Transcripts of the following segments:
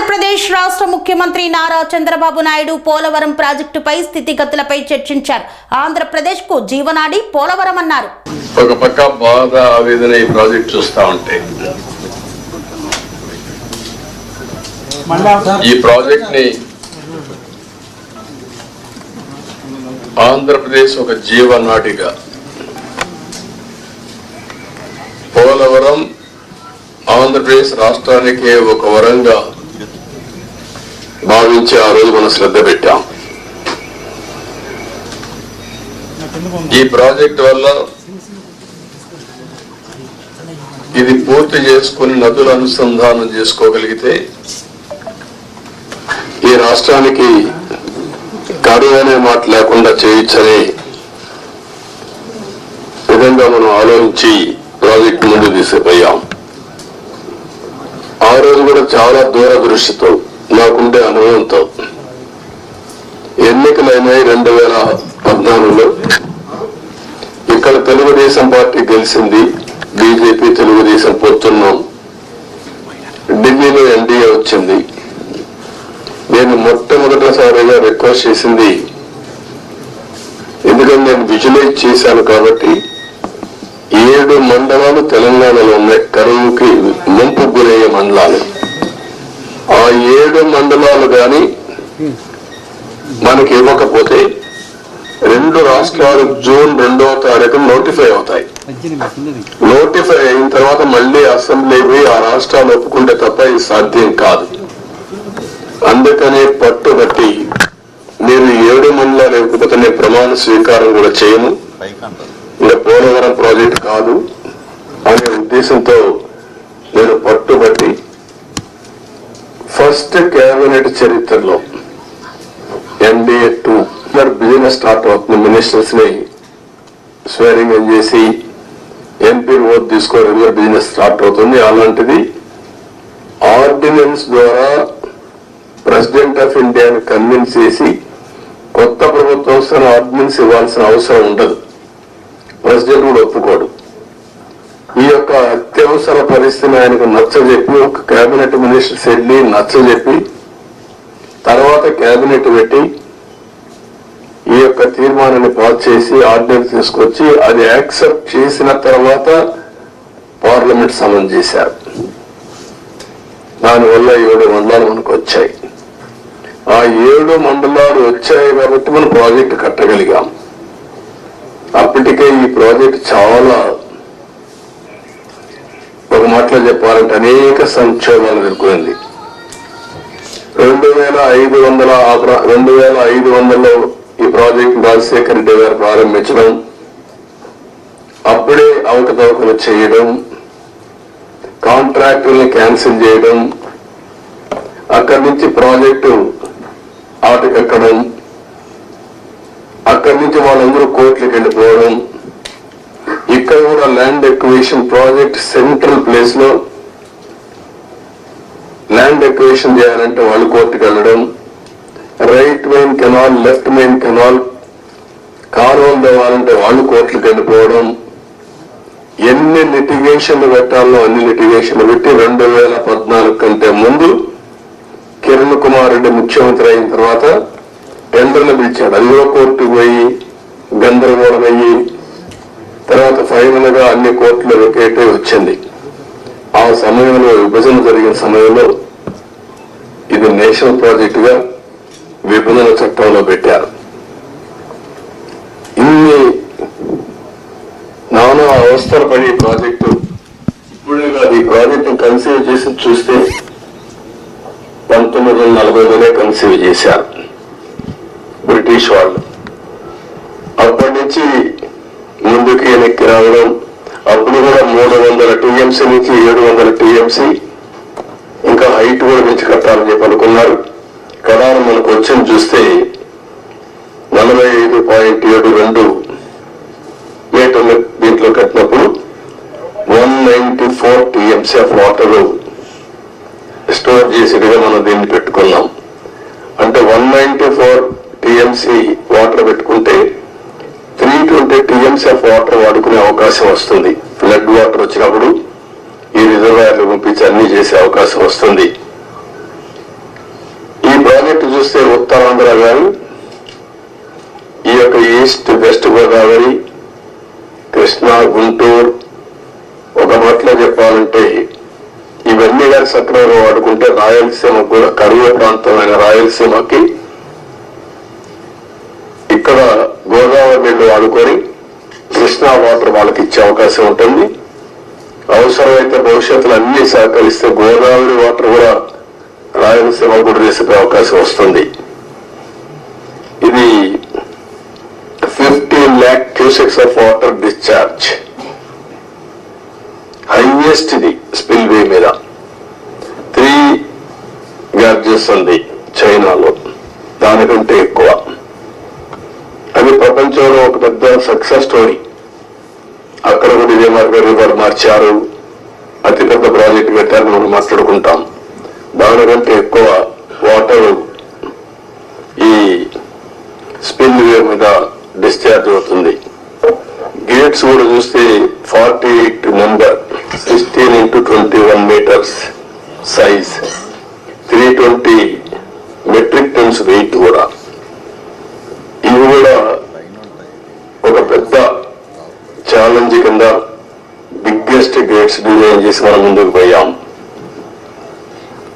ఆంధ్రప్రదేశ్ రాష్ట్ర ముఖ్యమంత్రి నారా చంద్రబాబు నాయుడు పోలవరం ప్రాజెక్టుపై స్థితిగతులపై చర్చించారు. ఆంధ్రప్రదేశ్ కు జీవనాడి పోలవరం అన్నారు. ఒక పక్క బాధ ఆవేదన ఈ ప్రాజెక్ట్ చూస్తా ఉంటే ఈ ప్రాజెక్ట్ ని ఆంధ్రప్రదేశ్ ఒక జీవనాడిగా పోలవరం ఆంధ్రప్రదేశ్ రాష్ట్రానికి ఒక వరంగా భావించి ఆ రోజు మనం శ్రద్ధ పెట్టాం. ఈ ప్రాజెక్ట్ వల్ల ఇది పూర్తి చేసుకుని నదుల అనుసంధానం చేసుకోగలిగితే ఈ రాష్ట్రానికి కరువు అనే మాట లేకుండా చేయొచ్చనే విధంగా మనం ఆలోచించి ప్రాజెక్ట్ ముందు తీసుకుపోయాం. ఆ రోజు కూడా చాలా దూరదృష్టితో నాకుండే అనుభవంతో ఎన్నికలైనాయి 2014లో. ఇక్కడ తెలుగుదేశం పార్టీ గెలిచింది, బీజేపీ తెలుగుదేశం పోతున్నాం. ఢిల్లీలో ఎన్డీఏ వచ్చింది. నేను మొట్టమొదటిసారిగా రిక్వెస్ట్ చేసింది, ఎందుకంటే నేను విజువలైజ్ చేశాను కాబట్టి 7 మండలాలు తెలంగాణలో ఉన్నాయి, కరువుకి ముంపు గురయ్యే మండలాలు. ఆ 7 మండలాలు కానీ మనకి ఇవ్వకపోతే 2 రాష్ట్రాలు జూన్ 2వ తారీఖు నోటిఫై అవుతాయి. నోటిఫై అయిన తర్వాత మళ్ళీ అసెంబ్లీ పోయి ఆ రాష్ట్రాలు ఒప్పుకుంటే తప్ప ఇది సాధ్యం కాదు. అందుకనే పట్టుబట్టి మీరు 7 మండలాలు ఇవ్వకపోతే నేను ప్రమాణ స్వీకారం కూడా చేయను, ఇంకా పోలవరం ప్రాజెక్ట్ కాదు అనే ఉద్దేశంతో నేను పట్టుబట్టి ఫస్ట్ కేబినెట్ చరిత్రలో NDA-2 బిజినెస్ స్టార్ట్ అవుతుంది. మినిస్టర్స్ ని స్వేరింగ్ చేసి ఎంపీ ఓట్ తీసుకో రెగ్యులర్ బిజినెస్ స్టార్ట్ అవుతుంది. అలాంటిది ఆర్డినెన్స్ ద్వారా ప్రెసిడెంట్ ఆఫ్ ఇండియాని కన్విన్స్ చేసి కొత్త ప్రభుత్వం ఆర్డినెన్స్ ఇవ్వాల్సిన అవసరం ఉండదు, ప్రెసిడెంట్ కూడా ఒప్పుకోడు. ఈ యొక్క అత్యవసర పరిస్థితిని ఆయనకు నచ్చజెప్పి ఒక కేబినెట్ మినిస్టర్స్ వెళ్ళి నచ్చజెప్పి తర్వాత కేబినెట్ పెట్టి ఈ యొక్క తీర్మానాన్ని పాస్ చేసి ఆర్డినెన్స్ తీసుకొచ్చి అది యాక్సెప్ట్ చేసిన తర్వాత పార్లమెంట్ సమన్ చేశారు. దానివల్ల 7 మండలాలు మనకు వచ్చాయి. ఆ 7 మండలాలు వచ్చాయి కాబట్టి మనం ప్రాజెక్టు కట్టగలిగాం. అప్పటికే ఈ ప్రాజెక్ట్ చాలా, ఒక మాటలో చెప్పాలంటే అనేక సంక్షోభాలు ఎదుర్కొంది. 2500లో ఈ ప్రాజెక్ట్ రాజశేఖర రెడ్డి గారు ప్రారంభించడం, అప్పుడే అవకతవకలు చేయడం, కాంట్రాక్టుల్ని క్యాన్సిల్ చేయడం, అక్కడి నుంచి ప్రాజెక్టు ఆటకెక్కడం, అక్కడి నుంచి వాళ్ళందరూ కోర్టులకు వెళ్ళిపోవడం. ఇక్కడ కూడా land acquisition project central place లో ల్యాండ్ ఎక్విజిషన్ చేయాలంటే వాళ్ళు కోర్టుకు వెళ్ళడం, right main canal left main canal కాలువలు తవ్వాలంటే వాళ్ళు కోర్టులకు వెళ్ళిపోవడం. ఎన్ని లిటిగేషన్లు పెట్టాలో అన్ని లిటిగేషన్లు పెట్టి 2014 కంటే ముందు కిరణ్ కుమార్ రెడ్డి ముఖ్యమంత్రి అయిన తర్వాత టెండర్లు పిలిచాడు. అదిగో కోర్టుకు పోయి గందరగోళం అయ్యి తర్వాత ఫైనల్ గా అన్ని కోర్టులు వెకేట్ వచ్చింది. ఆ సమయంలో విభజన జరిగిన సమయంలో ఇది నేషనల్ ప్రాజెక్ట్ గా విభజన చట్టంలో పెట్టారు. ఇన్ని నానా అవస్థలు పడి ప్రాజెక్టు ఇప్పుడే కాదు, ఈ ప్రాజెక్టు కన్సీవ్ చేసి చూస్తే 1940లోనే కన్సీవ్ చేశారు బ్రిటిష్ వాళ్ళు. అప్పటి నుంచి ముందుకు వెనక్కి రావడం, అప్పుడు కూడా 300 TMC నుంచి 700 TMC ఇంకా హైట్ కూడా పెంచి కట్టాలని చెప్పి అనుకున్నారు. కడాను మనకు వచ్చింది చూస్తే 45.72 మీటర్లు దీంట్లో కట్టినప్పుడు 194 TMC ఆఫ్ వాటర్ స్టోర్ చేసేట్టుగా మనం దీన్ని పెట్టుకున్నాం. అంటే 194 TMC వాటర్ పెట్టుకుంటే 320 TMC ఆఫ్ వాటర్ వాడుకునే అవకాశం వస్తుంది. ఫ్లడ్ వాటర్ వచ్చినప్పుడు ఈ రిజర్వాయర్లు పంపించి అన్ని చేసే అవకాశం వస్తుంది. చూస్తే ఉత్తరాంధ్ర కానీ ఈ యొక్క ఈస్ట్ వెస్ట్ గోదావరి, కృష్ణా, గుంటూరు, ఒక మాటలో చెప్పాలంటే ఇవన్నీ కానీ సక్రమంగా వాడుకుంటే రాయలసీమకు కూడా కరువు ప్రాంతమైన రాయలసీమకి ఇక్కడ గోదావరి నీళ్లు వాడుకొని కృష్ణా వాటర్ వాళ్ళకి ఇచ్చే అవకాశం ఉంటుంది. అవసరమైతే భవిష్యత్తులో అన్ని సహకరిస్తే గోదావరి వాటర్ కూడా రాయలసీమ కూడా చేసే అవకాశం వస్తుంది. ఇది 15 lakh cusecs of water discharge, highest ఇది స్పిల్ వే మీద. 3 గ్యార్జెస్ ఉంది చైనాలో, దానికంటే ఎక్కువ. అది ప్రపంచంలో ఒక పెద్ద సక్సెస్ స్టోరీ. అక్కడ కూడా ఇదే రివర్ మార్చారు, అతిపెద్ద ప్రాజెక్టు పెట్టారు, మనం మాట్లాడుకుంటాం. దానికంటే ఎక్కువ వాటర్ ఈ స్పిల్ వే మీద డిశ్చార్జ్ అవుతుంది. గేట్స్ కూడా చూస్తే 48 number, 16 into 21 meters size, 320 metric tons weight కూడా. ఇవి కూడా ఒక పెద్ద ఛాలెంజ్ కింద బిగ్గెస్ట్ గేట్స్ డిజైన్ చేసి మనం ముందుకు పోయాం.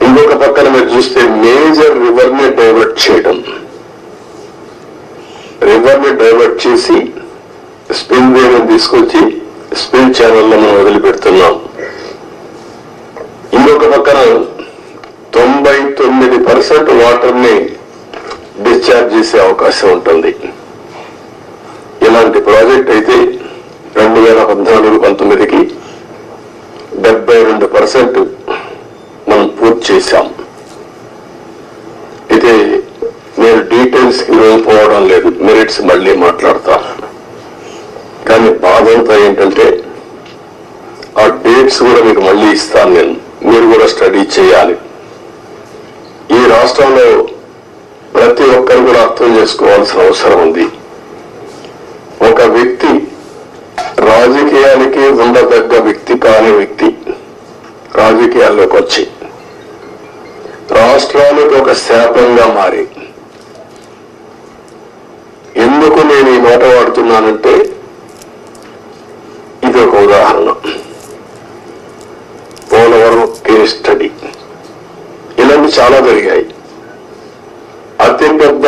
ఇంకొక పక్కన మీరు చూస్తే మేజర్ రివర్ ని డైవర్ట్ చేయడం, రివర్ ని డైవర్ట్ చేసి స్పిల్ వేని తీసుకొచ్చి స్పిల్ ఛానల్లో మనం వదిలిపెడుతున్నాం. ఇంకొక పక్కన 99% వాటర్ ని డిశ్చార్జ్ చేసే అవకాశం ఉంటుంది. ఇలాంటి ప్రాజెక్ట్ అయితే 2014-19కి 72% మనం పూర్తి చేశాం. అయితే నేను డీటెయిల్స్ కి పోవడం లేదు, మెరిట్స్ మళ్ళీ మాట్లాడతాను. కానీ బాధంతా ఏంటంటే ఆ డేట్స్ కూడా మీకు మళ్ళీ ఇస్తాను నేను, మీరు కూడా స్టడీ చేయాలి. ఈ రాష్ట్రంలో ప్రతి ఒక్కరు కూడా అర్థం చేసుకోవాల్సిన అవసరం ఉంది. ఒక వ్యక్తి రాజకీయానికి ఉండదగ్గ వ్యక్తి కాని వ్యక్తి రాజకీయాల్లోకి వచ్చి రాష్ట్రానికి ఒక శాపంగా మారి, ఎందుకు నేను ఈ మాట వాడుతున్నానంటే ఇది ఒక ఉదాహరణ. పోలవరం కేస్ స్టడీ, ఇలాంటి చాలా జరిగాయి. అతిపెద్ద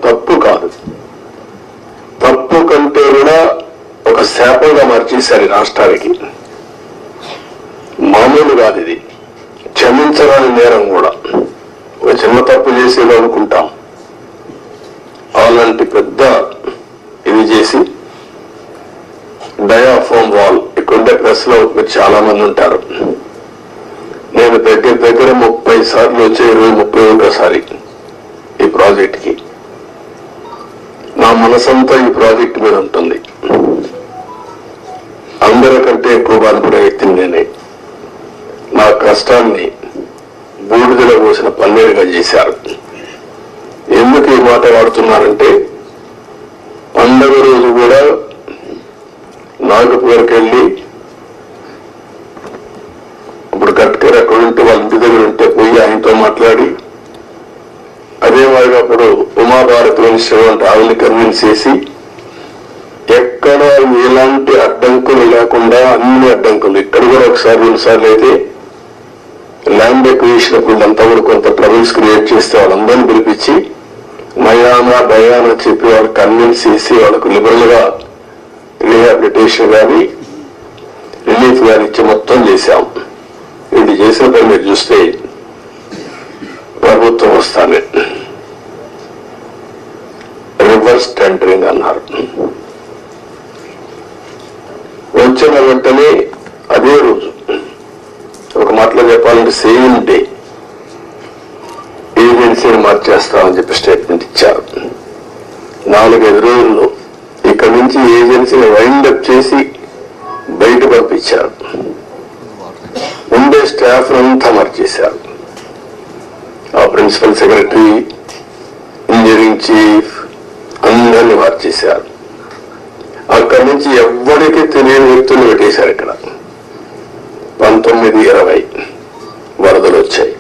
తప్పు కాదు, తప్పు కంటే కూడా ఒక శాపంగా మార్చేశారు ఈ రాష్ట్రానికి. మామూలు కాదు ఇది, క్షమించరాని నేరం కూడా. ఒక చిన్న తప్పు చేసేది అనుకుంటాం, అలాంటి పెద్ద ఇది చేసి డయాఫామ్ వాల్, ఇక్కడ ప్రెస్ లో మీరు చాలా మంది ఉంటారు. నేను దగ్గర 30 సార్లు వచ్చే 31సారి ఈ ప్రాజెక్ట్ కి. నా మనసంతా ఈ ప్రాజెక్ట్ మీద ఉంటుంది. అందరికంటే ఎక్కువ బాధపడే వ్యక్తిని నేనే. నా కష్టాన్ని బూడిదలో పోసిన పన్నీరుగా చేశారు. ఎందుకు ఈ మాట వాడుతున్నారంటే, పండగ రోజు కూడా నాగపూర్కి వెళ్ళి, ఇప్పుడు గట్కర్ అక్కడ ఉంటే వాళ్ళ ఇంటి దగ్గర ఉంటే పోయి ఆయనతో మాట్లాడి, అదే మాదిరిగా అప్పుడు ఉమాభారతి మినిస్టర్ అంటే ఆవిని కన్విన్స్ చేసి, ఎక్కడ ఎలాంటి అడ్డంకులు లేకుండా అన్ని అడ్డంకులు, ఇక్కడ కూడా ఒకసారి 2 సార్లు అయితే ల్యాండ్ ఎక్విజిషన్ అప్పుడంతా కూడా కొంత ట్రబుల్స్ క్రియేట్ చేస్తే వాళ్ళందరినీ పిలిపించి నయానా భయానా చెప్పి వాళ్ళకి కన్విన్స్ చేసి వాళ్ళకు లిబరల్ గా రీహాబిలిటేషన్ కానీ రిలీఫ్ కానీ ఇచ్చి మొత్తం చేశాం. ఇది చేసిన పని మీరు చూస్తే ప్రభుత్వం వస్తానే రివర్స్ టెండరింగ్ అన్నారు. వచ్చిన వెంటనే అదే రోజు, ఒక మాటలో చెప్పాలంటే సేమ్ డే, ఏజెన్సీని మార్చేస్తామని చెప్పి స్టేట్మెంట్ ఇచ్చారు. 4-5 రోజుల్లో ఇక్కడ నుంచి ఏజెన్సీని వైండప్ చేసి బయట పంపించారు. ఉండే స్టాఫ్ అంతా మార్చేశారు. ఆ ప్రిన్సిపల్ సెక్రటరీ, ఇంజనీరింగ్ చీఫ్ అందరినీ మార్చేశారు. అక్కడి నుంచి ఎవ్వరికి తెలియని వ్యక్తులు పెట్టేశారు. ఇక్కడ 19-20 వరదలు వచ్చాయి.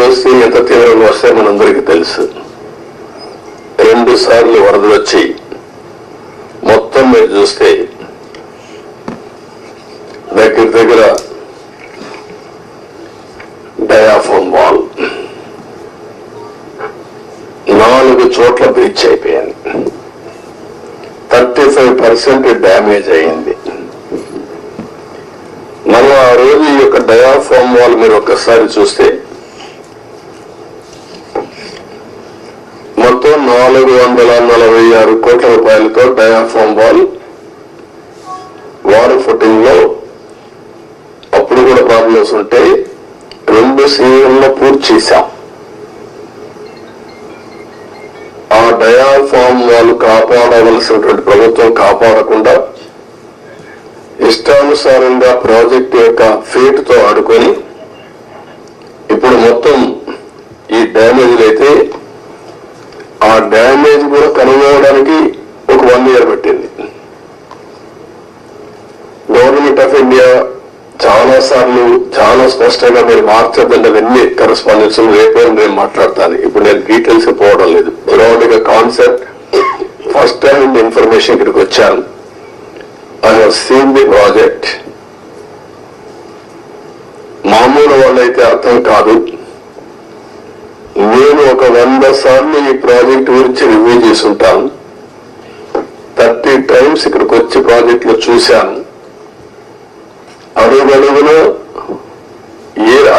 వస్తే ఎంత తీవ్రంగా వస్తాయో మనందరికీ తెలుసు. 2 సార్లు వరదలు వచ్చి మొత్తం మీరు చూస్తే దగ్గర డయాఫామ్ వాల్ 4 చోట్ల బ్రీచ్ అయిపోయింది. 35% డ్యామేజ్ అయింది. మనం ఆ రోజు ఈ యొక్క డయాఫామ్ వాల్ మీరు ఒక్కసారి చూస్తే మొత్తం 446 కోట్ల రూపాయలతో డయాఫామ్ వాల్ వాటర్ ఫుటింగ్ లో అప్పుడు కూడా ప్రాబ్లమ్స్ ఉంటే 2 సీజన్లో పూర్తి చేశాం. ఆ డయాఫామ్ వాల్ కాపాడవలసినటువంటి ప్రభుత్వం కాపాడకుండా ఇష్టానుసారంగా ప్రాజెక్టు యొక్క ఫేట్ తో ఆడుకొని ఇప్పుడు మొత్తం ఈ డ్యామేజ్లు అయితే ఆ డ్యామేజ్ కూడా కనుగొనడానికి ఒక 1 year పట్టింది. గవర్నమెంట్ ఆఫ్ ఇండియా చాలా సార్లు చాలా స్పష్టంగా మీరు మార్చద్దంటే అవన్నీ కరెస్పాండెన్స్ రేపే నేను మాట్లాడతాను. ఇప్పుడు నేను డీటెయిల్స్ పోవడం లేదు. బ్రాడ్ గా కాన్సెప్ట్ ఫస్ట్ టైం ఇన్ఫర్మేషన్ ఇక్కడికి వచ్చాను. I have seen the project. మామూలు వాళ్ళైతే అర్థం కాదు. నేను ఒక 100 సార్లు ఈ ప్రాజెక్ట్ గురించి రివ్యూ చేసి ఉంటాను. 30 times ఇక్కడికి వచ్చి ప్రాజెక్ట్ లో చూశాను. అడుగడుగున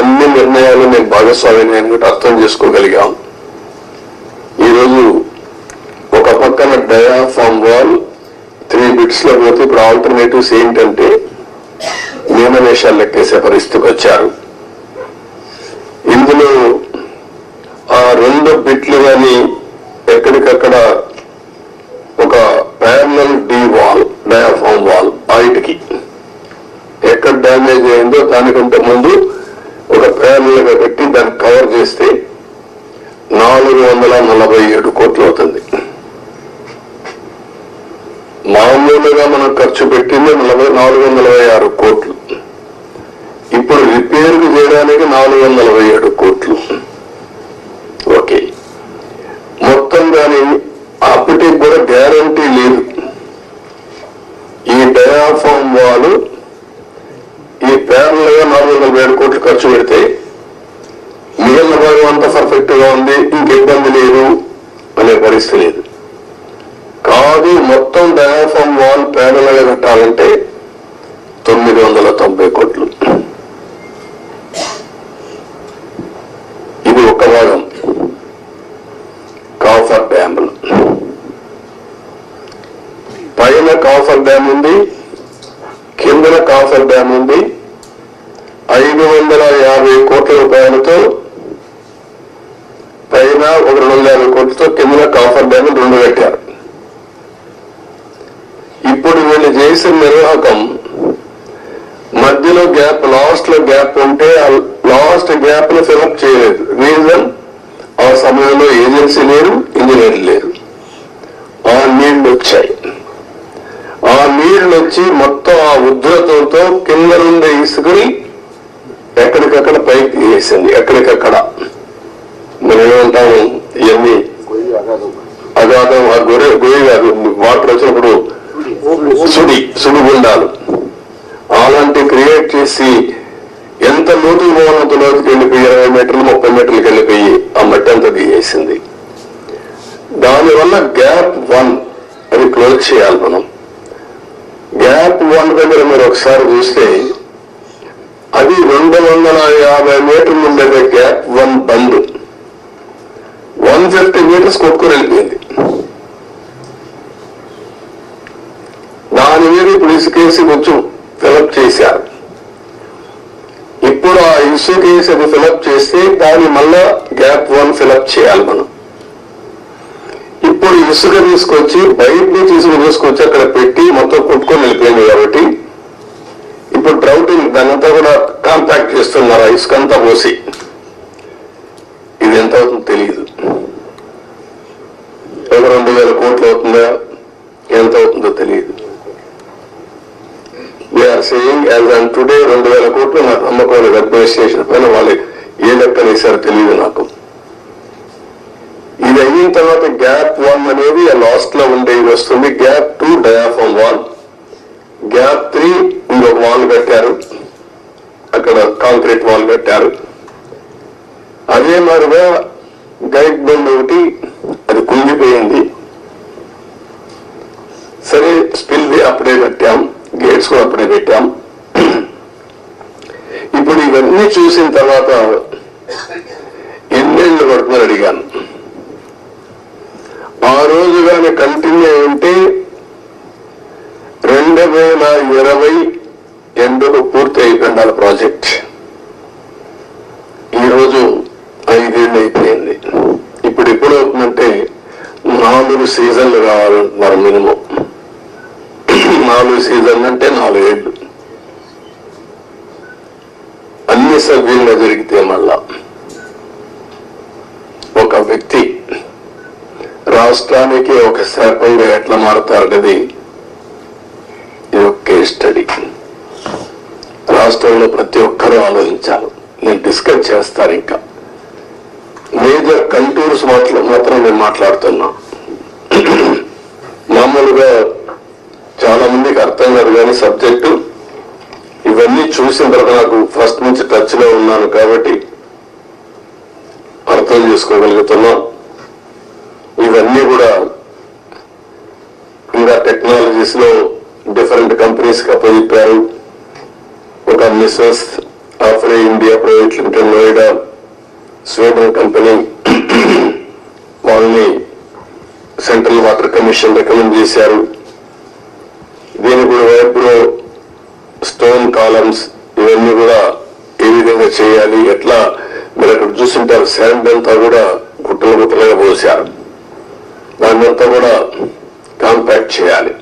అన్ని నిర్ణయాలు నేను భాగస్వామిని అర్థం చేసుకోగలిగాం. ఈరోజు ఒక పక్కన డయాఫామ్ వాల్ 3 bits లో పోతే ఇప్పుడు ఆల్టర్నేటివ్స్ ఏంటంటే నియమనిషాలు లెక్కేసే పరిస్థితికి వచ్చారు. ఇందులో ఆ 2 బిట్లు కానీ ఎక్కడికక్కడ ఒక parallel D wall diaphragm wall హైట్కి ఎక్కడ డ్యామేజ్ అయిందో దానికంటే ముందు ఒక ప్యారలల్ గా పెట్టి దాన్ని కవర్ చేస్తే 447 కోట్లు అవుతుంది. మామూలుగా మనం ఖర్చు పెట్టింది 446 కోట్లు. ఇప్పుడు రిపేర్ చేయడానికి 447 కోట్లు. ఓకే, మొత్తం దాని అప్పటికి కూడా గ్యారంటీ లేదు. ఈ డయాఫామ్ వాల్ ఈ ప్యారల్ గా 447 కోట్లు ఖర్చు పెడితే మిగిలిన భాగం అంతా పర్ఫెక్ట్ గా ఉంది, ఇంక ఇబ్బంది లేదు అనే పరిస్థితి లేదు. కాదు, మొత్తం డయాఫామ్ వాల్ ప్యానల్ గా కట్టాలంటే 990 కోట్లు. ఇది ఒక భాగం. కాఫర్ డ్యామ్ పైన కాఫర్ డ్యామ్ ఉంది, కిందన కాఫర్ డ్యామ్ ఉంది. 550 కోట్ల రూపాయలతో పైన ఒక 250 కోట్లతో కిందన కాఫర్ డ్యామ్ 2 కట్టారు. ఇప్పుడు వీళ్ళు చేసిన నిర్వాహకం మధ్యలో గ్యాప్, లాస్ట్ లో గ్యాప్ ఉంటే ఆ లాస్ట్ గ్యాప్ ను ఫిలప్ చేయలేదు. రీజన్, ఆ సమయంలో ఏజెన్సీ లేరు, ఇంజనీర్లు లేరు. ఆ నీళ్లు వచ్చాయి. ఆ నీళ్లు వచ్చి మొత్తం ఆ ఉధృతంతో కింద నుండి ఇసుకుని ఎక్కడికక్కడ పైకి తీసేసింది. ఎక్కడికక్కడ మనం ఏమంటాము, ఇవన్నీ అగాధం, ఆ గొయ్యి కాదు, వాటర్ వచ్చినప్పుడు సుడిగుండాలు అలాంటి క్రియేట్ చేసి ఎంత లోతుకు పోవాలంత లోతుకి వెళ్ళిపోయి 20 మీటర్లు 30 మీటర్లకు వెళ్ళిపోయి ఆ మట్టి అంతా తీసేసింది. దానివల్ల గ్యాప్ 1 అది క్లోజ్ చేయాలి. మనం గ్యాప్ 1 దగ్గర మీరు ఒకసారి చూస్తే అది 250 మీటర్లు ఉండేది. గ్యాప్ 1 బంద్ 150 మీటర్స్ కొట్టుకొని వెళ్ళిపోయింది. దాని మీద ఇప్పుడు ఇసుకేసి కొంచెం ఫిలప్ చేశారు. ఇప్పుడు ఆ ఇసుకేసి అది ఫిలప్ చేస్తే దాన్ని మళ్ళా గ్యాప్ 1 ఫిలప్ చేయాలి మనం. ఇప్పుడు ఇసుక తీసుకొచ్చి బయట నుంచి ఇసుక తీసుకొచ్చి అక్కడ పెట్టి మొత్తం కొట్టుకొని వెళ్ళిపోయింది. కాబట్టి ఇప్పుడు డ్రౌటింగ్ దానంతా కూడా కాంపాక్ట్ చేస్తున్నారు. ఆ ఇసుక అంతా పోసి ఇది ఎంత అవుతుందో తెలియదు. ఒక 2000 కోట్లు అవుతుందా, ఎంత అవుతుందో తెలియదు. They are saying as on today 2000 కోట్లు నాకు నమ్మకం అడ్మినిస్ట్రేషన్ పైన. వాళ్ళు ఏ లెక్కనేసారో తెలియదు నాకు. ఇది అయిన తర్వాత గ్యాప్ 1 అనేది లాస్ట్ లో ఉండేది వస్తుంది. గ్యాప్ 2 డయాఫామ్ వాల్, గ్యాప్ 3 ఇంకొక వాల్ కట్టారు, అక్కడ కాంక్రీట్ వాల్ కట్టారు. అదే మాదిరిగా గైడ్ బండ్ ఒకటి అది కుంగిపోయింది. సరే స్పిల్ వే అప్పుడే కట్టాం, గేట్స్ కూడా అప్పుడే పెట్టాం. ఇప్పుడు ఇవన్నీ చూసిన తర్వాత ఎన్నేళ్ళు పడుతుందని అడిగాను. ఆ రోజు కానీ కంటిన్యూ అయి ఉంటే 2020 ఎండుకు పూర్తి అయిపోయింది ప్రాజెక్ట్. ఈరోజు 5 ఏళ్ళు అయిపోయింది. ఇప్పుడు ఎప్పుడు అవుతుందంటే 4 సీజన్లు కావాలంటున్నారు మినిమం. 4 సీజన్లు అంటే 4 ఏళ్ళు. అన్ని సభ్యులుగా జరిగితే మళ్ళా ఒక వ్యక్తి రాష్ట్రానికి ఒక శాఖంగా ఎట్లా మారుతారనేది ఇది ఒక కేస్ స్టడీ. రాష్ట్రంలో ప్రతి ఒక్కరూ ఆలోచించాలి. నేను డిస్కస్ చేస్తాను. ఇంకా మేజర్ కంటూర్స్ మాత్రం నేను మాట్లాడుతున్నా. మామూలుగా చాలా మందికి అర్థం కాదు కానీ సబ్జెక్టు ఇవన్నీ చూసిన తర్వాత నాకు ఫస్ట్ నుంచి టచ్ లో ఉన్నాను కాబట్టి అర్థం చేసుకోగలుగుతున్నా. ఇవన్నీ కూడా ఇంకా టెక్నాలజీస్ లో డిఫరెంట్ కంపెనీస్ కి అప్పచెప్పారు. ఒక Mrs Afry India private limited Noida Sweden company, వాళ్ళని సెంట్రల్ వాటర్ కమిషన్ రికమెండ్ చేశారు. దీని కూడా వైబ్రో స్టోన్ కాలమ్స్ ఇవన్నీ కూడా ఏ విధంగా చేయాలి, ఎట్లా మీరు అక్కడ చూస్తుంటారు శాండ్ అంతా కూడా గుట్టలు గుట్టలుగా పోసారు. దాన్ని అంతా కూడా కాంపాక్ట్ చేయాలి,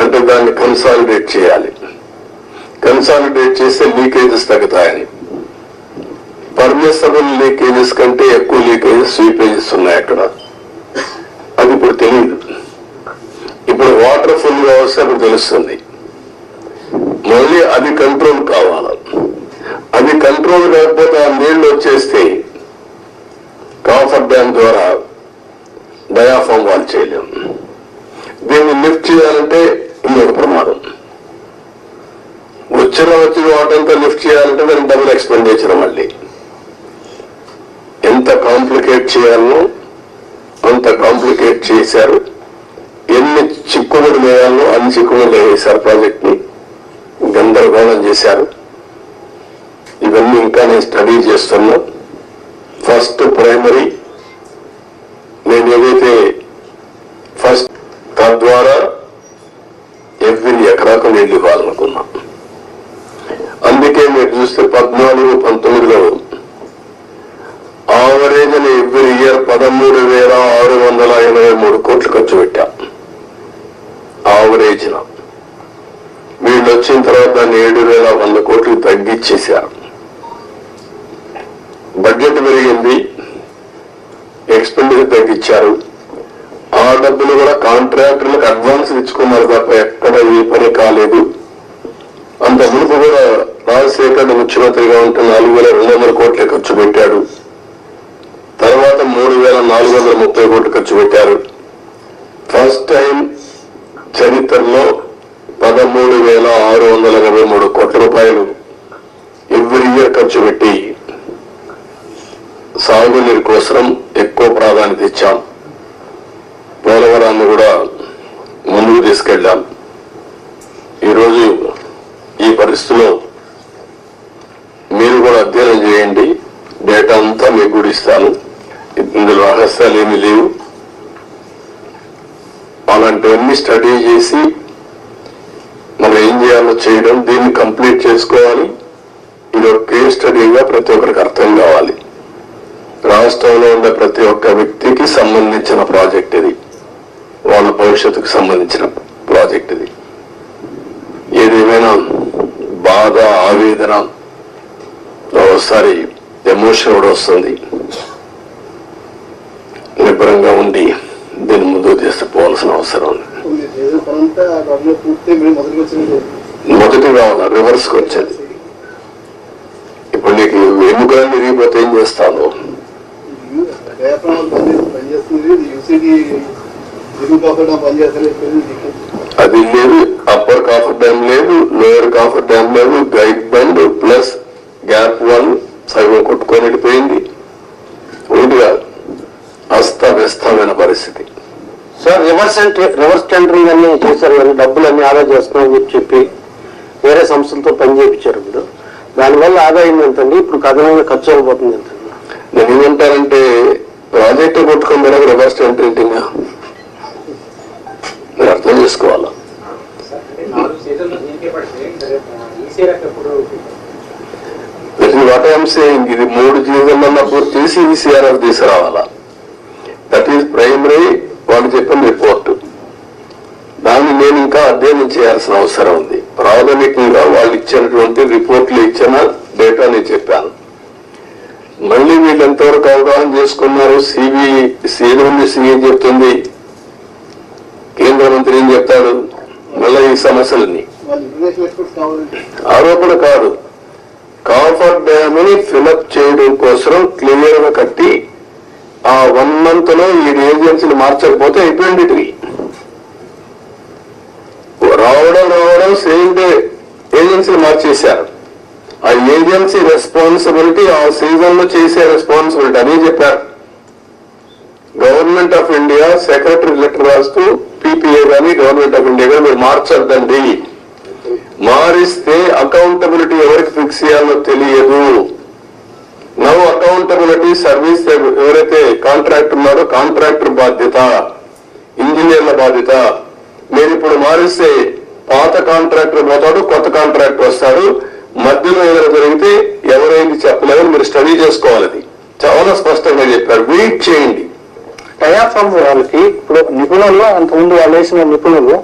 అంటే దాన్ని కన్సాలిడేట్ చేయాలి. కన్సాలిడేట్ చేస్తే లీకేజెస్ తగ్గుతాయని. పర్మిసబుల్ లీకేజెస్ కంటే ఎక్కువ లీకేజెస్ స్వీపేజెస్ ఉన్నాయి అక్కడ. అది ఇప్పుడు తెలియదు. ఇప్పుడు వాటర్ ఫుల్ గా వస్తే అప్పుడు తెలుస్తుంది. మళ్ళీ అది కంట్రోల్ కావాలి. అది కంట్రోల్ కాకపోతే ఆ నీళ్లు వచ్చేస్తే కాఫర్ డ్యామ్ ద్వారా డయాఫామ్ వాల్ చేయలేం. దీన్ని లిఫ్ట్ చేయాలంటే ఇంకొక ప్రమాదం. వచ్చిన వాటంతా లిఫ్ట్ చేయాలంటే దానికి డబుల్ ఎక్స్పెండిచర్. మళ్ళీ ఎంత కాంప్లికేట్ చేయాలనో అంత కాంప్లికేట్ చేశారు. ఎన్ని చిక్కుముడు వేయాలనో అన్ని చిక్కుముడు వేశారు. ప్రాజెక్ట్ ని గందరగోళం చేశారు. ఇవన్నీ ఇంకా నేను స్టడీ చేస్తున్నా. ఫస్ట్ ప్రైమరీ నేను ఏదైతే ఫస్ట్ తద్వారా ఎవ్రీ ఎకరాకు నీళ్లు ఇవ్వాలనుకున్నా. అందుకే మీరు చూస్తే 14-19లో ఆవరేజ్ అని ఎవ్రీ ఇయర్ 13,683 కోట్లు ఖర్చు పెట్టాం ఆవరేజ్. వీళ్ళు వచ్చిన తర్వాత దాన్ని 7,100 కోట్లు తగ్గించేశారు. బడ్జెట్ పెరిగింది, ఎక్స్పెండిచర్ తగ్గించారు. ఆ డబ్బులు కూడా కాంట్రాక్టర్లకు అడ్వాన్స్ ఇచ్చుకున్నారు తప్ప ఎక్కడ ఏ పని కాలేదు. అంత మునుపు కూడా రాజశేఖర్ ముఖ్యమంత్రిగా ఉంటే 4,200 కోట్లే ఖర్చు పెట్టాడు. తర్వాత 3,430 కోట్లు ఖర్చు పెట్టారు. ఫస్ట్ టైం చరిత్రలో 13,683 కోట్ల రూపాయలు ఎవ్రీ ఇయర్ ఖర్చు పెట్టి సాగునీరు కోసం ఎక్కువ ప్రాధాన్యత ఇచ్చాం. పోలవరాన్ని కూడా ముందుకు తీసుకెళ్ళాం. ఈరోజు ఈ పరిస్థితిలో మీరు కూడా అధ్యయనం చేయండి. డేటా అంతా మీకు కూడా ఇస్తాను. ఇందులో రహస్యాలు ఏమీ లేవు. అలాంటివన్నీ స్టడీ చేసి మనం ఏం చేయాలో చేయడం, దీన్ని కంప్లీట్ చేసుకోవాలి. ఇది ఒక కేస్ స్టడీగా ప్రతి ఒక్కరికి అర్థం కావాలి. రాష్ట్రంలో ఉండే ప్రతి ఒక్క వ్యక్తికి సంబంధించిన ప్రాజెక్ట్ ఇది. వాళ్ళ భవిష్యత్తుకు సంబంధించిన ప్రాజెక్ట్ ఇది. ఏదేమైనా బాధ, ఆవేదన, ఒకసారి ఎమోషన్ కూడా వస్తుంది. నిబ్బరంగా ఉండి దీన్ని ముందుకు తీసుకుపోవాల్సిన అవసరం ఉంది. మొదటి కావాలి, రివర్స్కి వచ్చేది. ఇప్పుడు నీకు ఎన్నికలు తిరిగిపోతే ఏం చేస్తాను? అది లేదు, అప్పర్ కాఫర్ డ్యామ్ లేదు, లోయర్ కాఫర్ డ్యామ్ లేదు, గైడ్ బండ్ ప్లస్ గ్యాప్ 1 సగం కొట్టుకొని వెళ్ళిపోయింది. ఒకటి కాదు, అస్తవ్యస్తమైన పరిస్థితి. సార్ రివర్స్ టెండరింగ్ అన్ని చేశారు కానీ డబ్బులు అన్ని ఆదా చేస్తున్నామని చెప్పి వేరే సంస్థలతో పని చేయించారు. ఇప్పుడు దానివల్ల ఆదాయం ఎంతండి? ఇప్పుడు కథనంగా ఖర్చు అయిపోతుంది ఎంతండి? నేను ఏమంటానంటే ప్రాజెక్టు కొట్టుకోవడం రివర్స్ టెండరింగ్ మీరు అర్థం చేసుకోవాలా. వాట్ ఐఎమ్ సేయింగ్, ఇది 3 సీజన్లలో పూర్తి చేసి ఈసీఆర్ఎఫ్ తీసుకురావాలా. దట్ ఈస్ ప్రైమరీ వాళ్ళు చెప్పిన రిపోర్టు. దాన్ని నేను ఇంకా అధ్యయనం చేయాల్సిన అవసరం ఉంది. ప్రాథమికంగా వాళ్ళు ఇచ్చినటువంటి రిపోర్ట్లు ఇచ్చిన డేటా నేను చెప్పాను. మళ్ళీ వీళ్ళు ఎంతవరకు అవగాహన చేసుకున్నారు? సిబి చెప్తుంది, కేంద్ర మంత్రి ఏం చెప్తాడు? మళ్ళీ ఈ సమస్యలని ఆరోపణ కాదు, కాఫర్ డ్యామ్ ని ఫిలప్ చేయడం కోసం క్లియర్ గా కట్టి ఆ 1 month లో ఈ ఏజెన్సీలు మార్చకపోతే అయిపోయింది. రావడం సేమ్ డే ఏజెన్సీలు మార్చేశారు. ఆ ఏజెన్సీ రెస్పాన్సిబిలిటీ ఆ సీజన్ లో చేసే రెస్పాన్సిబిలిటీ అని చెప్పారు. Government of India secretary letter రాస్తూ పీపీఏ కానీ గవర్నమెంట్ ఆఫ్ ఇండియా కానీ మీరు మార్చొద్దండి, మారిస్తే అకౌంటబిలిటీ ఎవరికి ఫిక్స్ చేయాలో తెలియదు. నవ్ అకౌంటబిలిటీ సర్వీస్ ఎవరైతే కాంట్రాక్టర్ ఉన్నారో కాంట్రాక్టర్ బాధ్యత, ఇంజనీర్ల బాధ్యత. మీరు ఇప్పుడు మారిస్తే పాత కాంట్రాక్టర్ పోతాడు, కొత్త కాంట్రాక్టర్ వస్తాడు. మధ్యలో ఏదైనా జరిగితే ఎవరైంది చెప్పలేదని మీరు స్టడీ చేసుకోవాలి. అది చాలా స్పష్టంగా చెప్పారు. వెయిట్ చేయండి. డయాఫ్రామ్ వాళ్ళకి ఇప్పుడు నిపుణులు అంతకుముందు వాళ్ళు వేసిన నిపుణులు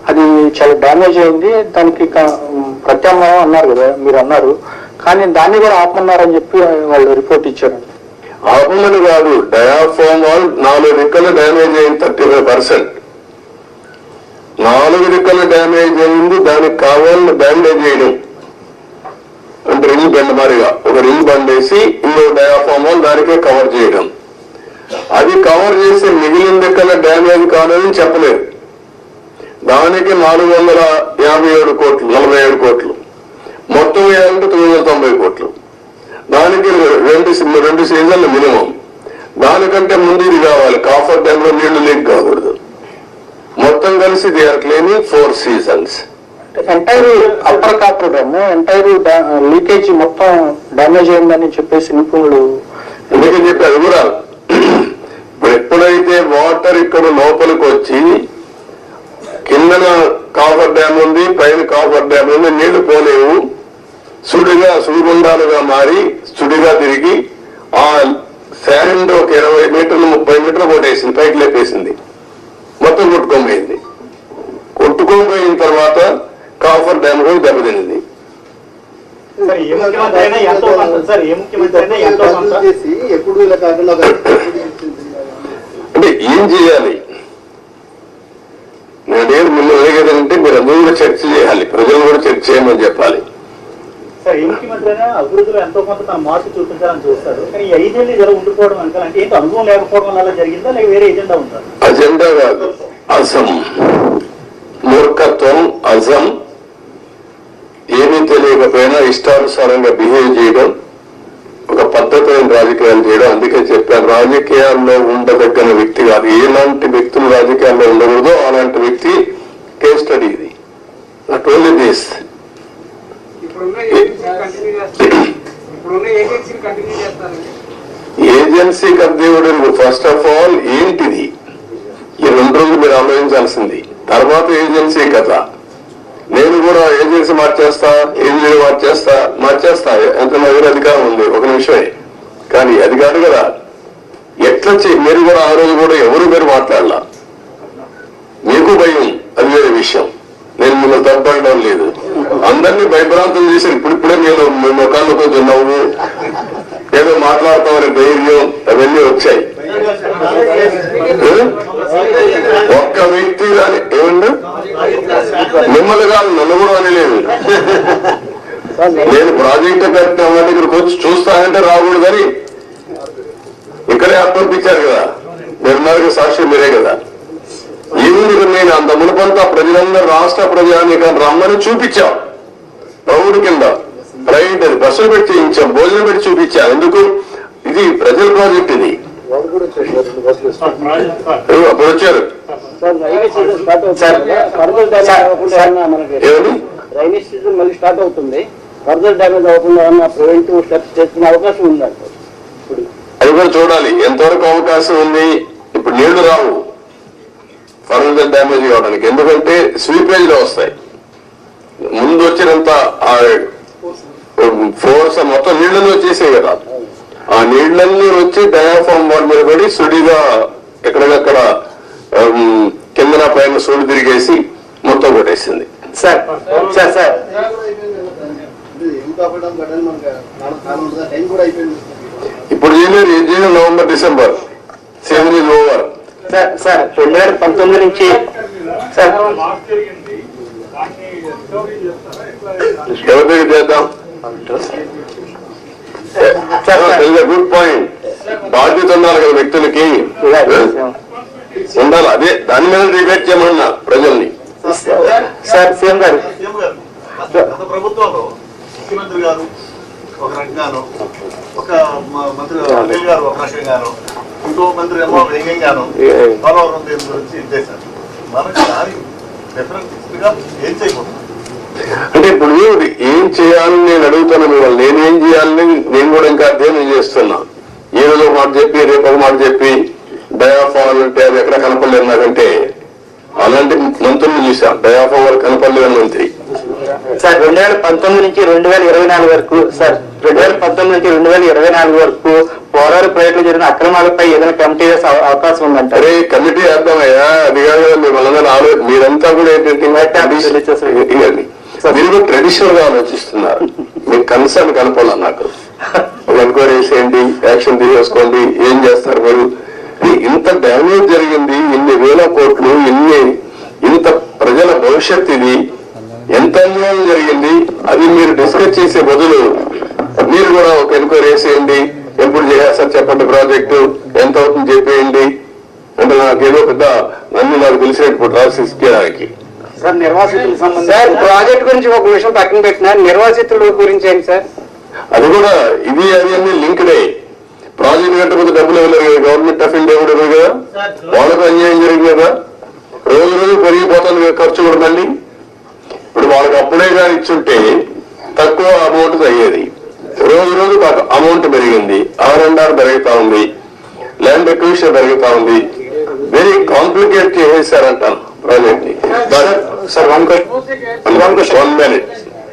అది చాలా డ్యామేజ్ అయింది, దానికి ప్రత్యామ్నాయం అన్నారు కదా, మీరు అన్నారు. కానీ దాన్ని కూడా ఆపమన్నారని చెప్పి వాళ్ళు రిపోర్ట్ ఇచ్చారు. ఆపమని కాదు, డయాఫ్రామ్ వాల్ 4 రెక్కలు డ్యామేజ్ అయింది, 35%. 4 రెక్కలు డ్యామేజ్ అయింది, దానికి కావాలని డ్యామేజ్ చేయడం అంటే రింగ్ బెండ్ మారిగా ఒక రింగ్ బండ్ వేసి ఇంకో డయాఫ్రామ్ వాల్ దానికే కవర్ చేయడం. అది కవర్ చేసి మిగిలిన రెక్కల డ్యామేజ్ కాదని చెప్పలేదు. దానికి 457 కోట్లు, 47 కోట్లు, మొత్తం వేయాలంటే 990 కోట్లు. దానికి 2 సీజన్లు మినిమం. దానికంటే ముందు ఇది కావాలి, కాఫర్ డ్యామ్ లో నీళ్లు లీక్ కాకూడదు. మొత్తం కలిసి they are claiming 4 seasons. Entire upper coffer dam entire leakage మొత్తం డ్యామేజ్ అయిందని చెప్పేసి నిపుణులు ఎందుకని చెప్పారు కూడా. ఇప్పుడు ఎప్పుడైతే వాటర్ ఇక్కడ లోపలికి వచ్చి కిందన కాఫర్ డ్యామ్ ఉంది, పైన కాఫర్ డ్యామ్ ఉంది, నీళ్లు పోలేవు, సుడిగుండాలుగా మారి సుడిగా తిరిగి ఆ శాండ్ ఒక 20 మీటర్లు 30 మీటర్లు కొట్టేసింది, పైకి లేపేసింది, మొత్తం కొట్టుకోపోయింది. కొట్టుకోపోయిన తర్వాత కాఫర్ డ్యామ్ కూడా దెబ్బతింది. అంటే ఏం చేయాలి? నేను మిమ్మల్ని అడిగేదంటే మీరు అందరూ కూడా చర్చ చేయాలి, ప్రజలు కూడా చర్చ చేయమని చెప్పాలి. సార్ ఏ ముఖ్యమంత్రి అయినా అభివృద్ధిలో ఎంతో కొంత తన మార్పు చూపించాలని చూస్తారు, కానీ 5 ఏళ్ళు ఇలా ఉండిపోవడం అంటే ఏంటి అనుభవం లేకపోవడం వల్ల జరిగిందా లేక వేరే ఎజెండా ఉందా? అజెండా కాదు, అజం, మూర్ఖత్వం, అజం, ఏమీ తెలియకపోయినా ఇష్టానుసారంగా బిహేవ్ చేయడం, ఒక పద్ధతైన రాజకీయాలు చేయడం. అందుకే చెప్పాను, రాజకీయాల్లో ఉండదగిన వ్యక్తి కాదు. ఎలాంటి వ్యక్తులు రాజకీయాల్లో ఉండకూడదో అలాంటి వ్యక్తి కేస్ స్టడీ ఇది. నాట్ ఓన్లీ దిస్, ఏజెన్సీ కర్దేవుడు ఫస్ట్ ఆఫ్ ఆల్ ఏంటిది? ఈ 2 రోజులు మీరు ఆలోచించాల్సింది. తర్వాత ఏజెన్సీ కథ. నేను కూడా ఏజెన్సీ మార్చేస్తా ఎంత నా దగ్గర అధికారం ఉంది, ఒక నిమిషమే. కానీ అది కాదు కదా. ఎట్లా మీరు కూడా ఆ రోజు కూడా ఎవరు మీరు మాట్లాడలా, మీకు భయం, అది వేరే విషయం. నేను మిమ్మల్ని తప్పడం లేదు, అందరినీ భయభ్రాంతం చేసి ఇప్పుడిప్పుడే నేను మీ ముఖాల్లో కొంచెం నవ్వు ఏదో మాట్లాడతామని ధైర్యం అవన్నీ వచ్చాయి. ఒక్క వ్యక్తి కానీ ఏమన్నా మిమ్మల్ని కాదు, నన్ను కూడా అనలేదు. నేను ప్రాజెక్టు కట్టిన వాళ్ళ దగ్గరకు వచ్చి చూస్తానంటే రాకూడదు కానీ ఇక్కడే అప్పర్పించారు కదా, నిర్ణయానికి సాక్షి మీరే కదా. ఎందుకు నేను అంత మునుపంతా ప్రజలందరూ రాష్ట్ర ప్రజానీకాన్ని రమ్మని చూపించాం. ప్రౌఢ కింద ప్రైవేట్ అది బస్సులు పెట్టి చేయించాం, భోజనం పెట్టి చూపించాం. ఎందుకు? ఇది ప్రజల ప్రాజెక్ట్. ఇది అప్పుడు వచ్చారు రైనీ సీజన్ మళ్ళీ స్టార్ట్ అవుతుంది, ఫర్దర్ డ్యామేజ్ అవ్వకుండా ప్రివెంటివ్ స్టెప్స్ చేసుకునే అవకాశం ఉందంట. ఇప్పుడు అది కూడా చూడాలి ఎంతవరకు అవకాశం ఉంది. ఇప్పుడు నీళ్లు రావు ఫర్దర్ డ్యామేజ్ కావడానికి, ఎందుకంటే స్వీపేజ్ లో వస్తాయి. ముందు వచ్చినంత ఫోర్స్ మొత్తం నీళ్లలో వచ్చేసాయి కదా, ఆ నీళ్లన్నీ వచ్చి డయాఫామ్ వాల్ మీద పడి సుడిగా ఎక్కడికక్కడ కిందన పైన సుడి తిరిగేసి మొత్తం కొట్టేసింది. సార్ సార్ సార్ ఇప్పుడు చేయలేదు, ఏం చేయలేదు. November December season is over. Sir sir 2019 నుంచి సార్ ఎవరి దగ్గర చేద్దాం? Good point. బాధ్యత ఉండాలి కదా వ్యక్తులకి, ఉండాలి. అదే దాని మీద డిబేట్ చేయమన్నా ప్రజల్ని. సార్ సీఎం గారు గత ప్రభుత్వంలో ముఖ్యమంత్రి గారు ఒక రకంగాను, ఒక మంత్రి అనిల్ గారు ఒక రకంగాను, ఇంకో మంత్రి ఏమో వ్యంగ్యంగాను పోలవరం దేని గురించి ఇచ్చేశారు. మనకు దాని డిఫరెన్స్ గా ఏం చేయకూడదు అంటే ఇప్పుడు ఏం చేయాలని నేను అడుగుతాను మిమ్మల్ని. నేనేం చేయాలని నేను కూడా ఇంకా అధ్యయనం చేస్తున్నా. ఈ రోజు ఒక మాట చెప్పి రేపు ఒక మాట చెప్పి డయాఫామ్ అంటే అది ఎక్కడ కనపడలేదు నాకంటే. అలాంటి మంత్రులు చూసాం, డయాఫామ్ వరకు కనపడలేదు మంత్రి. సార్ 2019 నుంచి 2024 వరకు సార్ 2019 నుంచి 2024 వరకు పోలవరం ప్రాజెక్టులో జరిగిన అక్రమాలపై ఏదైనా కమిటీ వేసే అవకాశం ఉందంట. అరే కమిటీ వేద్దామయ్యా, అది కాదు కదా మిమ్మల్ని మీరంతా కూడా ఏంటంటే మీరు కూడా ట్రెడిషనల్ గా ఆలోచిస్తున్నారు. మీకు కన్సర్న్ కనపడాలి నాకు. ఎంక్వైరీ చేసేయండి, యాక్షన్ తీసుకోండి, ఏం చేస్తారు మీరు. ఇంత డ్యామేజ్ జరిగింది, ఇన్ని వేల కోట్లు, ఇంత ప్రజల భవిష్యత్, ఇది ఎంత అన్యాయం జరిగింది. అది మీరు డిస్కస్ చేసే బదులు మీరు కూడా ఒక ఎంక్వైరీ చేసేయండి, ఎప్పుడు చేస్తారు చెప్పండి, ప్రాజెక్టు ఎంత అవుతుంది చెప్పేయండి అంటే నాకేదో పెద్ద నన్ను నాకు తెలిసినప్పుడు రాసిడానికి. సార్ నిర్వాసితులకు సంబంధించి సార్ ప్రాజెక్ట్ గురించి ఒక విషయం పక్కన పెట్టిన నిర్వాసితుల గురించి ఏంటి సార్? అది కూడా ఇది అది అన్ని లింక్డే. ప్రాజెక్ట్ కట్టకపోతే డబ్బులు ఇవ్వలేరు కదా, గవర్నమెంట్ ఆఫ్ ఇండియా కూడా ఇవ్వదు కదా, వాళ్ళకు అన్యాయం జరిగింది కదా. రోజు రోజు పెరిగిపోతుంది ఖర్చు కూడా. మళ్ళీ ఇప్పుడు వాళ్ళకి అప్పుడే కానీ ఇచ్చుంటే తక్కువ అమౌంట్ అయ్యేది. రోజు రోజు అమౌంట్ పెరిగింది, R&R పెరుగుతా ఉంది, ల్యాండ్ ఎక్విజిషన్ పెరుగుతా ఉంది. వెరీ కాంప్లికేట్ చేసేసారంటాను ప్రాజెక్ట్ ని. Sir one question 1 minute.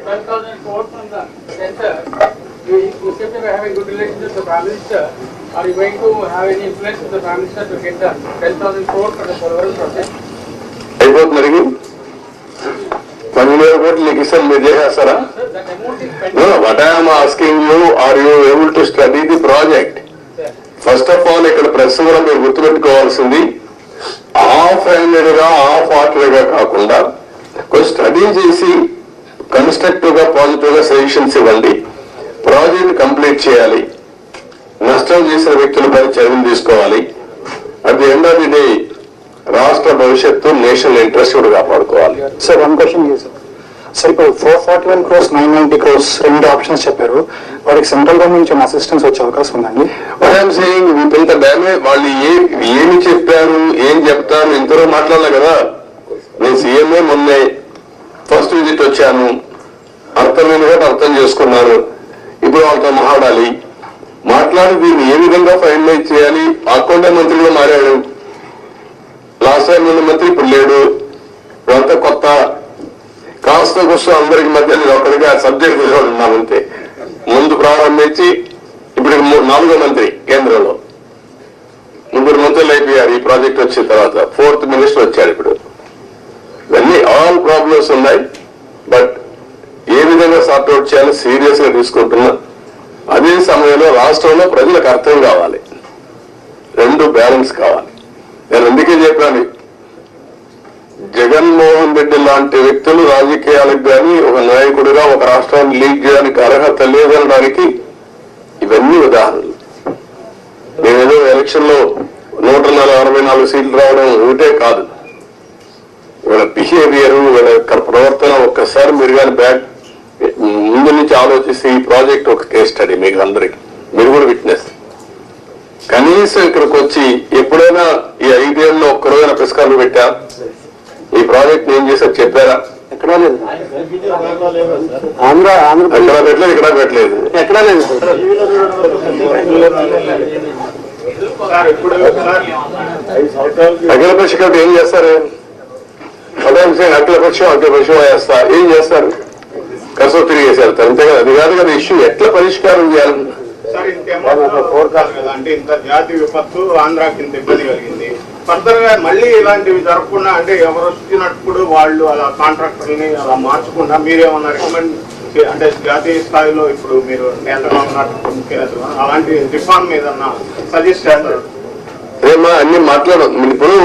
12,000 crores from the center. You seem to be having good relations with the Prime Minister. Are you going to have any influence with the Prime Minister to get the 10,000 crores for the Polavaram project? అయిపోతుంది. 10,000 కోట్లు నీకు ఇస్తాను, మీరు చేసేస్తారా? Sir, that amount is No, pending. what I am asking you, are you able to study the project? First of all ఇక్కడ press కూడా మీరు గుర్తుపెట్టుకోవాల్సింది, హాఫ్ హ్యాండెడ్ గా హాఫ్ హార్టెడ్ గా కాకుండా కొంచెం స్టడీ చేసి కన్స్ట్రక్టివ్ గా పాజిటివ్ గా సజెషన్స్ ఇవ్వండి. ప్రాజెక్ట్ కంప్లీట్ చేయాలి, నష్టం చేసిన వ్యక్తులపై చర్యలు తీసుకోవాలి. At the end of the day రాష్ట్ర భవిష్యత్తు, నేషనల్ ఇంట్రెస్ట్ కూడా కాపాడుకోవాలి. సార్ వన్ క్వశ్చన్ సార్, ఇప్పుడు 441 crores 990 crores రెండు ఆప్షన్స్ చెప్పారు. వాటికి సెంట్రల్ గవర్నమెంట్ నుంచి అసిస్టెన్స్ వచ్చే అవకాశం ఉందండి? ఇంత డ్యామేజ్ వాళ్ళు ఏమి చెప్పారు, ఏం చెప్తారు, ఇంతలో మాట్లాడలే కదా. నేను సీఎంఏ మొన్నే ఫస్ట్ విజిట్ వచ్చాను, అర్థమైంది కాబట్టి అర్థం చేసుకున్నాను. ఇప్పుడు వాళ్ళతో మాట్లాడి దీన్ని ఏ విధంగా ఫైనలైజ్ చేయాలి. అకౌంట్ మంత్రిగా మారాడు, లాస్ట్ టైం ఉన్న మంత్రి ఇప్పుడు లేడు, ఇదంతా కొత్త. కాస్త కోసం అందరికి మధ్య నేను ఒకరిగా సబ్జెక్ట్ ఉన్నాను అంతే. ముందు ప్రారంభించి ఇప్పుడు 4వ మంత్రి కేంద్రంలో, 3 మంత్రులు అయిపోయారు ఈ ప్రాజెక్ట్ వచ్చిన తర్వాత. 4th మినిస్టర్ వచ్చారు ఇప్పుడు. ఇవన్నీ ఆల్ ప్రాబ్లమ్స్ ఉన్నాయి, బట్ ఏ విధంగా సార్ట్అవుట్ చేయాలో సీరియస్ గా తీసుకుంటున్నా. అదే సమయంలో రాష్ట్రంలో ప్రజలకు అర్థం కావాలి, రెండు బ్యాలెన్స్ కావాలి. నేను అందుకే చెప్పాను, జగన్మోహన్ రెడ్డి లాంటి వ్యక్తులు రాజకీయాలకు కానీ, ఒక నాయకుడు గా ఒక రాష్ట్రాన్ని లీడ్ చేయడానికి అర్హత లేదనడానికి ఇవన్నీ ఉదాహరణలు. మేమేదో ఎలక్షన్ లో 164 సీట్లు రావడం ఒకటే కాదు, వీళ్ళ బిహేవియర్, వీళ్ళ యొక్క ప్రవర్తన ఒక్కసారి మీరు కానీ ముందు నుంచి ఆలోచిస్తే ఈ ప్రాజెక్ట్ ఒక కేస్ స్టడీ మీకు అందరికి, మీరు కూడా విట్నెస్. కనీసం ఇక్కడికి వచ్చి ఎప్పుడైనా ఈ 5 ఏళ్ళలో ఒక్క రోజైనా పుస్తకాలు పెట్టా ఈ ప్రాజెక్ట్ ఏం చేశారు చెప్పారా? ఎక్కడా లేదు. ఎక్కడా పెట్టలేదు, ఇక్కడ పెట్టలేదు, ఎక్కడా లేదు. అఖిల పక్ష కమిటీ ఏం చేస్తారు? అఖిల పక్షం వేస్తా ఏం చేస్తారు? కసో తిరిగేసి వెళ్తారు, అంతే కదా. అది కాదు కదా ఇష్యూ, ఎట్లా పరిష్కారం చేయాలి? సార్ ఇంకేమో కదా అంటే ఇంత జాతి విపత్తు ఆంధ్రాకి ఇంత ఇబ్బంది కలిగింది. ఫర్దర్ గా మళ్ళీ ఇలాంటివి జరగకుండా అంటే ఎవరు వచ్చినప్పుడు వాళ్ళు అలా కాంట్రాక్టర్ని అలా మార్చకుండా మీరేమన్నా రికమెండ్ అంటే జాతీయ స్థాయిలో ఇప్పుడు మీరు నేతగా ఉన్నట్టు ముఖ్యనేతలు అలాంటి రిఫార్మ్ ఏదన్నా సజెస్ట్ చేస్తారు? అదేమా అన్ని మాట్లాడు ఇప్పుడు,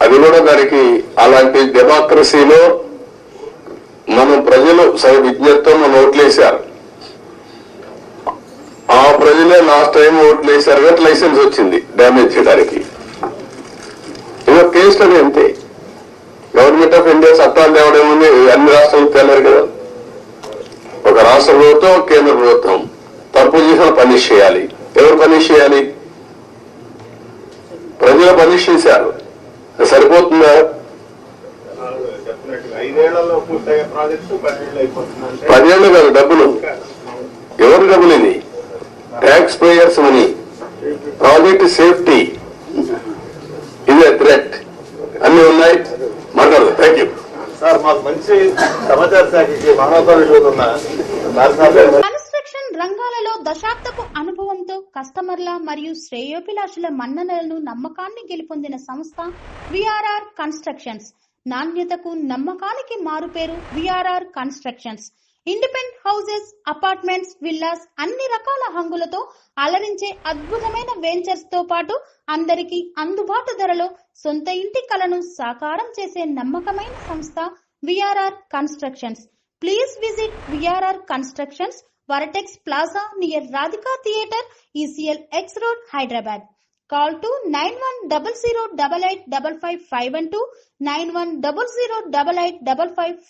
అది కూడా దానికి అలాంటి డెమోక్రసీలో మనం ప్రజలు విజ్ఞతతో మనం ఓట్లేశారు, ఆ ప్రజలే లాస్ట్ టైం ఓట్లు వేశారు కాబట్టి లైసెన్స్ వచ్చింది డ్యామేజ్ చేయడానికి. ఇదో కేసు స్టడీ అంతే. గవర్నమెంట్ ఆఫ్ ఇండియా చట్టాలు తేవడేముంది, అన్ని రాష్ట్రాలకు తేలేరు కదా. ఒక రాష్ట్ర ప్రభుత్వం, కేంద్ర ప్రభుత్వం తప్పు చేసిన పనిష్ చేయాలి. ఎవరు పనిష్ చేయాలి? ప్రజలు పనిష్ చేశారు, సరిపోతుందా? 5 ఏళ్లలో పూర్తయ్యే ప్రాజెక్టు 10 ఏళ్ళు అయిపోతుంది. 10 ఏళ్ళు కాదు, డబ్బులు ఎవరు డబ్బులు? ఇది tax payers money. Project safety ఇదే థ్రెట్, అన్ని ఉన్నాయి. మాట్లాడదు. Thank you sir. మాకు మంచి సమాచార శాఖకి మానవతా కన్స్ట్రక్షన్ రంగాలలో దశాబ్దపు అనుభవంతో కస్టమర్ల మరియు శ్రేయోభిలాషుల మన్ననలను నమ్మకాన్ని గెలుపొందిన సంస్థ విఆర్ఆర్ కన్స్ట్రక్షన్స్. నాణ్యతకు నమ్మకానికి మారుపేరు VRR constructions. Independent houses, apartments, villas అన్ని రకాల హంగులతో అలరించే అద్భుతమైన వెంచర్స్ తో పాటు అందరికీ అందుబాటు ధరలో సొంత ఇంటి కలను సాకారం చేసే నమ్మకమైన సంస్థ VRR constructions. Please visit VRR constructions, వరటెక్స్ plaza near Radhika theatre, ECL X Road, Hyderabad. Call to 910088555512, 9100885559.